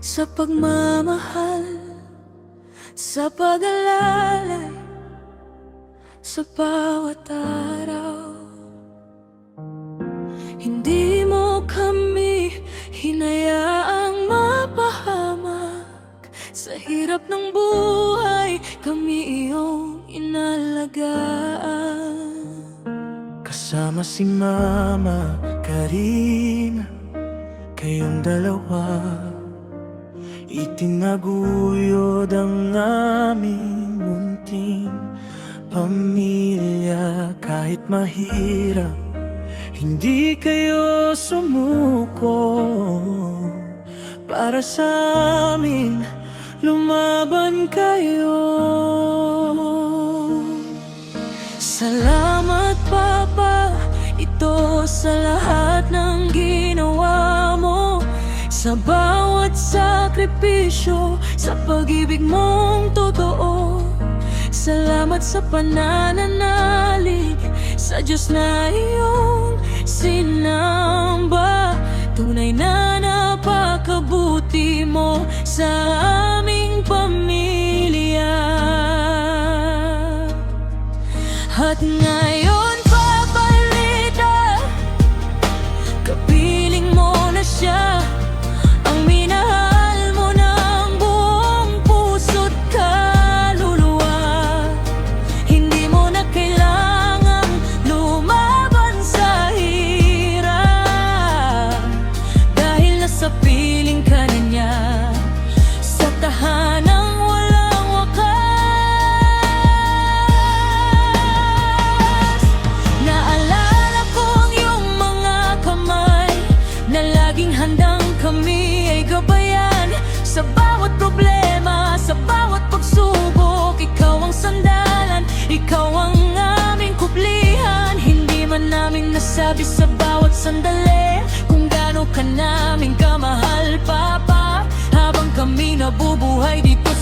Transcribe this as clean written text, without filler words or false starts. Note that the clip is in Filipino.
sa pagmamahal, sa pag-alalay, sa bawat araw. Hindi mo kami hinayaang mapahamak. Sa hirap ng buhay, kami iyong inalagaan. Kasama si Mama Karina, kayong dalawa itinaguyod ang aming munting pamilya. Kahit mahirap, hindi kayo sumuko. Para sa amin, lumaban kayo. Salamat Papa, ito sa lahat ng ginawa mo, sa bawat sakripisyo, sa pag-ibig mong totoo. Salamat sa panananalig sa Diyos na iyong sinamba. Tunay na napakabuti mo sa aming pamilya. At ngayon Papa Rita, kapiling mo na siya, ang minahal mo ng buong puso't kaluluwa. Hindi mo na kailangang lumaban sa hirap, dahil nasa piling ka na niya, sa tahanang walang wakas. Naalala ko ang iyong mga kamay, na laging handang kami ay gabayan. Sa bawat problema, sa bawat pagsubok, ikaw ang sandalan, ikaw ang aming kublihan. Hindi man namin nasabi sa bawat sandali kung gaano ka namin kamahal, Papa. Habang kami nabubuhay dito